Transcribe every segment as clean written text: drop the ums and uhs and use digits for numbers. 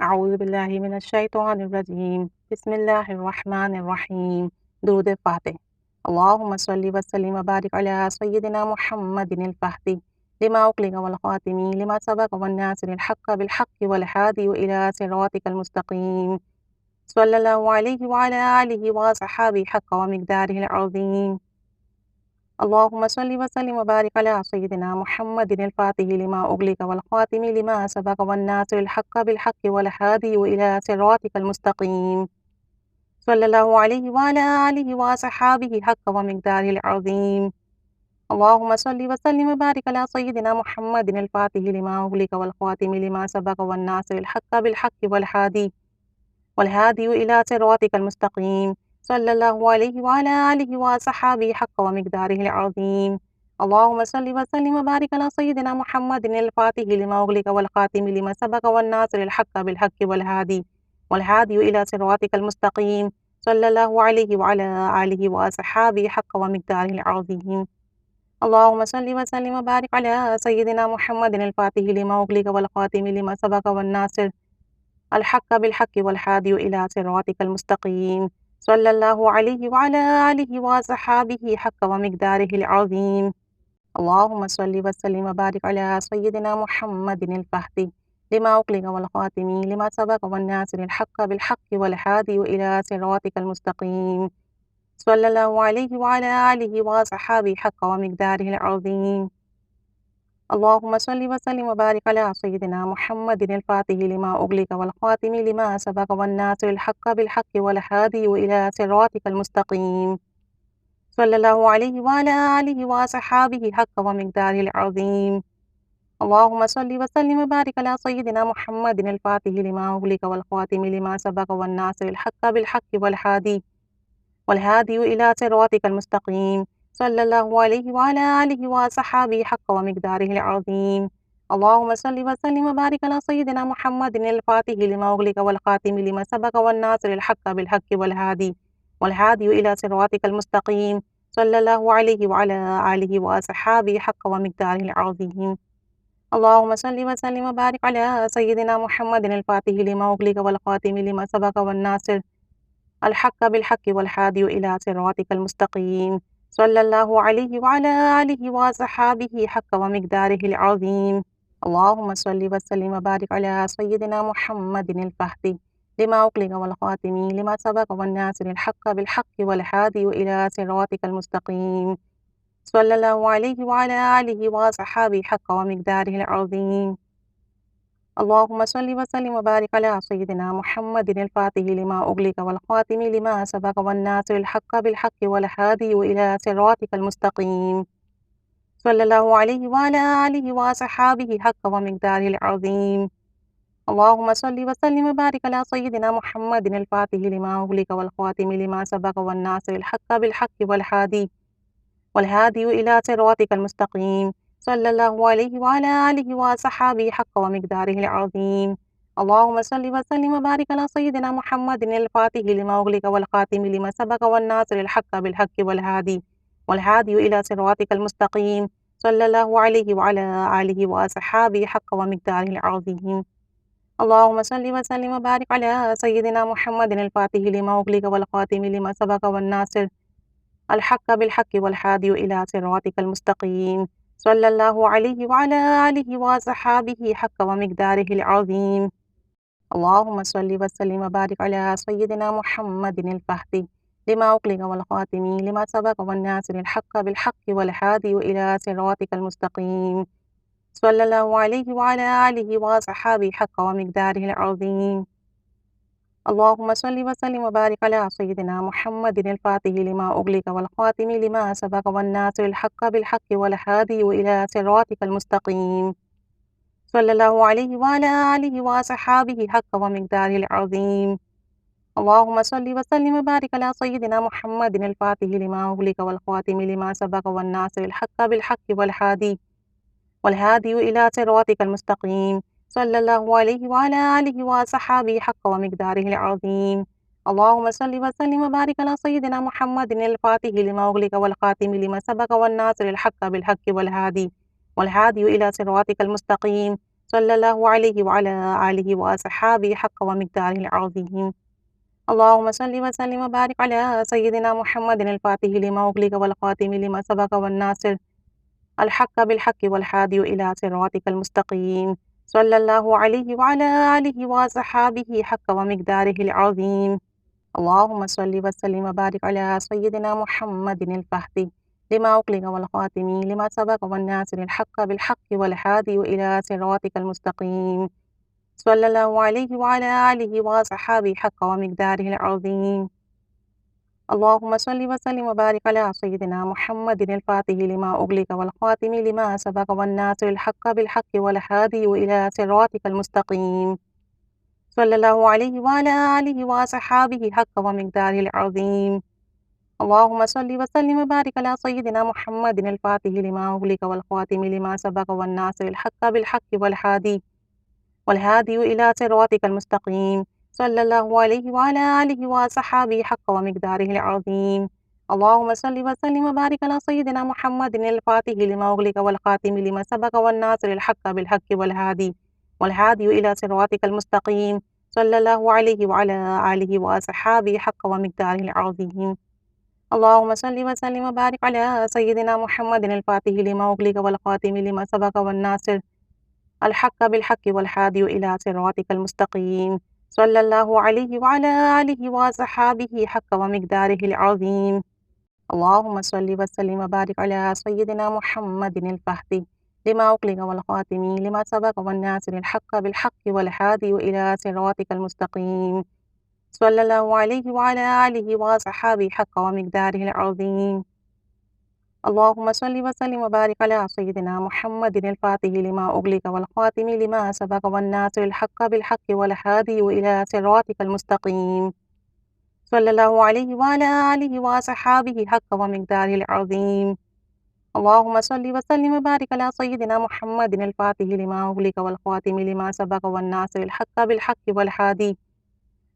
أعوذ بالله من الشيطان الرجيم بسم الله الرحمن الرحيم درود فاتح اللهم صل وسلم وبارك على سيدنا محمد الفاتح لما أغلق والخاتم لما سبق والناصر الحق بالحق والهادي إلى صراطك المستقيم صلى الله عليه وعلى آله وصحابه حق ومقداره العظيم اللهم صل وسلم وبارك على سيدنا محمد الفاتح لما أغلق والخاتم لما سبق والناصر الحق بالحق والهادي إلى صراطك المستقيم صلى الله عليه وعلى آله وصحابه حق ومقداره العظيم اللهم صل وسلم وبارك على سيدنا محمد الفاتح لما أغلق والخاتم لما سبق والناصر الحق بالحق والهادي إلى صراطك المستقيم صلى الله عليه وعلى آله وصحابه حق ومقداره العظيم اللهم صل وسلم وبارك على سيدنا محمد الفاتح لما أغلق والخاتم لما سبق والناصر الحق بالحق والهادي إلى صراطك المستقيم صلى الله عليه وعلى آله وصحابه حق ومقداره العظيم اللهم صل وسلم وبارك على سيدنا محمد الفاتح لما أغلق والخاتم لما سبق والناصر الحق بالحق والهادي إلى صراطك المستقيم صلى الله عليه وعلى آله وصحابه حق ومقداره العظيم اللهم صل وسلم وبارك على سيدنا محمد الفاتح لما أغلق والخاتم لما سبق والناصر الحق بالحق والهادي إلى صراطك المستقيم صلى الله عليه وعلى آله وصحابه حق ومقداره العظيم اللهم صل وسلم وبارك على سيدنا محمد الفاتح لما أغلق والخاتم لما سبق والناصر الحق بالحق والهادي إلى صراطك المستقيم صلى الله عليه وعلى آله وصحابه حق ومقداره العظيم اللهم صل وسلم وبارك على سيدنا محمد الفاتح لما أغلق والخاتم لما سبق والناصر الحق بالحق والهادي إلى صراطك المستقيم صلى الله عليه وعلى آله وصحابه حق ومقداره العظيم اللهم صل وسلم وبارك على سيدنا محمد الفاتح لما أغلق والخاتم لما سبق والناصر الحق بالحق والهادي إلى صراطك المستقيم صلى الله عليه وعلى آله وصحابه حق ومقداره العظيم اللهم صل وسلم وبارك على سيدنا محمد الفاتح لما أغلق والخاتم لما سبق والناصر الحق بالحق والهادي إلى صراطك المستقيم صلى الله عليه وعلى آله وصحابه حق ومقداره العظيم اللهم صل وسلم وبارك على سيدنا محمد الفاتح لما أغلق والخاتم لما سبق والناصر الحق بالحق والهادي إلى صراطك المستقيم صلى الله عليه وعلى آله وصحابه حق ومقداره العظيم اللهم صل وسلم وبارك على سيدنا محمد الفاتح لما أغلق والخاتم لما سبق والناصر الحق بالحق والهادي إلى صراطك المستقيم صلى الله عليه وعلى آله وصحابه حق ومقداره العظيم اللهم صل وسلم وبارك على سيدنا محمد الفاتح لما أغلق والخاتم لما سبق والناصر الحق بالحق والهادي إلى صراطك المستقيم صلى الله عليه وعلى آله وصحابه حق ومقداره العظيم اللهم صل وسلم وبارك على سيدنا محمد الفاتح لما أغلق والخاتم لما سبق والناصر الحق بالحق والهادي إلى صراطك المستقيم صلى الله عليه وعلى آله وصحابه حق ومقداره العظيم اللهم صل وسلم وبارك على سيدنا محمد الفاتح لما أغلق والخاتم لما سبق والناصر الحق بالحق والهادي إلى صراطك المستقيم صلى الله عليه وعلى آله وصحابه حق ومقداره العظيم اللهم صل وسلم وبارك على سيدنا محمد الفاتح لما أغلق والخاتم لما سبق والناصر الحق بالحق والهادي إلى صراطك المستقيم صلى الله عليه وعلى آله وصحابه حق ومقداره العظيم اللهم صل وسلم وبارك على سيدنا محمد الفاتح لما أغلق والخاتم لما سبق والناصر الحق بالحق والهادي إلى صراطك المستقيم صلى الله عليه وعلى آله وصحابه حق ومقداره العظيم اللهم صل وسلم وبارك على سيدنا محمد الفاتح لما أغلق والخاتم لما سبق والناصر الحق بالحق والهادي إلى صراطك المستقيم صلى الله عليه وعلى آله وصحابه حق ومقداره العظيم اللهم صل وسلم وبارك على سيدنا محمد الفاتح لما أغلق والخاتم لما سبق والناصر الحق بالحق والهادي إلى صراطك المستقيم صلى الله عليه وعلى آله وأصحابه حق ومقداره العظيم. اللهم صل وسلم وبارك على سيدنا محمد الفاتح لما أغلق والخاتم لما سبق والناصر الحق بالحق والهادي إلى صراطك المستقيم. صلى الله عليه وعلى آله وصحابه حق ومقداره العظيم. اللهم صل وسلم وبارك على سيدنا محمد الفاتح لما أغلق والخاتم لما سبق والناصر الحق بالحق والهادي إلى صراطك المستقيم. صلى الله عليه وعلى آله وصحابه حق ومقداره العظيم. اللهم صل وسلم وبارك على سيدنا محمد الفاتح لما أغلق والخاتم لما سبق والناصر الحق بالحق والهادي إلى صراطك المستقيم. صلى الله عليه وعلى آله وصحابه حق ومقداره العظيم. اللهم صل وسلم وبارك على سيدنا محمد الفاتح لما أغلق والخاتم لما سبق والناصر الحق بالحق والهادي إلى صراطك المستقيم. صلى الله عليه وعلى آله وصحابه حق ومقداره العظيم. اللهم صل وسلم وبارك على سيدنا محمد الفاتح لما أغلق والخاتم لما سبق والناصر الحق بالحق والهادي إلى صراطك المستقيم. صلى الله عليه وعلى آله وصحابه حق ومقداره العظيم. اللهم صل وسلم وبارك على سيدنا محمد الفاتح لما أغلق والخاتم لما سبق والناصر الحق بالحق والهادي إلى صراطك المستقيم. صلى الله عليه وعلى آله وصحابه حق ومقداره العظيم. اللهم صل وسلم وبارك على سيدنا محمد الفاتح لما أغلق والخاتم لما سبق والناصر الحق بالحق والهادي إلى صراطك المستقيم. صلى الله عليه وعلى آله وصحابه حق ومقداره العظيم. اللهم صل وسلم وبارك على سيدنا محمد الفاتح لما أغلق والخاتم لما سبق والناصر الحق بالحق والهادي إلى صراطك المستقيم. صلى الله عليه وعلى آله وصحابه حق ومقداره العظيم. اللهم صل وسلم وبارك على سيدنا محمد الفاتح لما أغلق والخاتم لما سبق والناصر الحق بالحق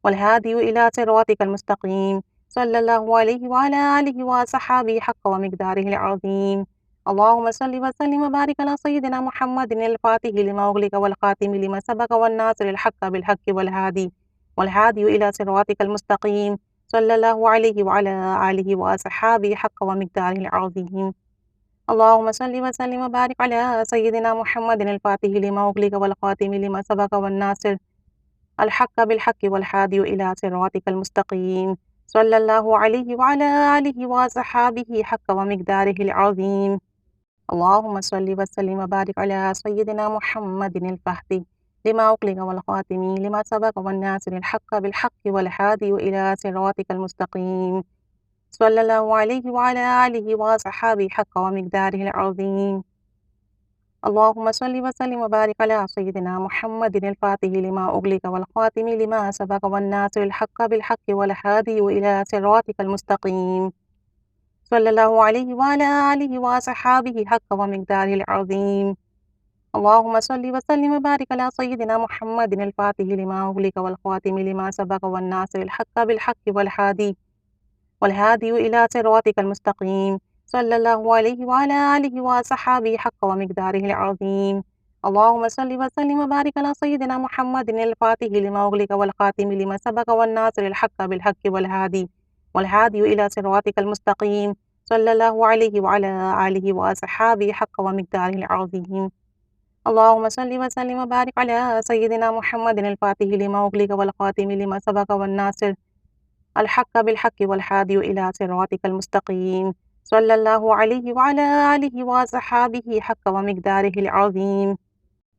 والهادي إلى صراطك المستقيم. صلى الله عليه وعلى آله وصحابه حق ومقداره العظيم. اللهم صل وسلم وبارك على سيدنا محمد الفاتح لما أغلق والخاتم لما سبق والناصر الحق بالحق والهادي إلى صراطك المستقيم. صلى الله عليه وعلى آله وصحابه حق ومقداره العظيم. اللهم صل وسلم وبارك على سيدنا محمد الفاتح لما أغلق والخاتم لما سبق والناصر الحق بالحق والهادي إلى صراطك المستقيم. صلى الله عليه وعلى آله وصحابه حق ومقداره العظيم. اللهم صل وسلم وبارك على سيدنا محمد الفاتح لما أغلق والخاتم لما سبق والناصر الحق بالحق والهادي إلى صراطك المستقيم. صلى الله عليه وعلى آله وصحابه حق ومقداره العظيم. اللهم صل وسلم وبارك على سيدنا محمد الفاتح لما أغلق والخاتم لما سبق والناصر الحق بالحق والهادي إلى صراطك المستقيم. صلى الله عليه وعلى آله وصحابه حق ومقداره العظيم. اللهم صل وسلم وبارك على سيدنا محمد الفاتح لما أغلق والخاتم لما سبق والناصر الحق بالحق والهادي إلى صراطك المستقيم. صلى الله عليه وعلى آله وصحابه حق ومقداره العظيم. اللهم صل وسلم وبارك على سيدنا محمد الفاتح لما أغلق والخاتم لما سبق والناصر الحق بالحق والهادي إلى صراطك المستقيم. صلى الله عليه وعلى آله وصحابه حق ومقداره العظيم. اللهم صل وسلم وبارك على سيدنا محمد الفاتح لما أغلق والخاتم لما سبق والناصر الحق بالحق والهادي إلى صراطك المستقيم. صلى الله عليه وعلى آله وصحابه حق ومقداره العظيم.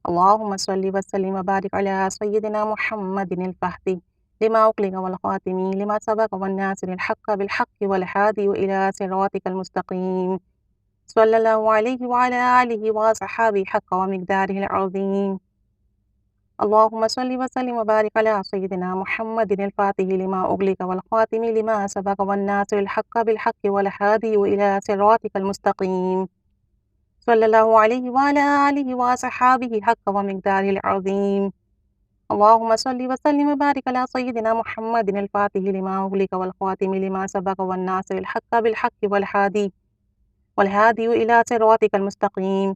اللهم صل وسلم وبارك على سيدنا محمد الفاتح لما أغلق والخاتم لما سبق والناصر الحق بالحق والهادي إلى صراطك المستقيم. صلى الله عليه وعلى آله وصحابه حق ومقداره العظيم. اللهم صل وسلم وبارك على سيدنا محمد الفاتح لما أغلق والخاتم لما سبق والناصر الحق بالحق والهادي إلى صراطك المستقيم. صلى الله عليه وعلى آله وصحابه حق ومقداره العظيم. اللهم صل وسلم وبارك على سيدنا محمد الفاتح لما أغلق والخاتم لما سبق والناصر الحق بالحق والهادي إلى صراطك المستقيم.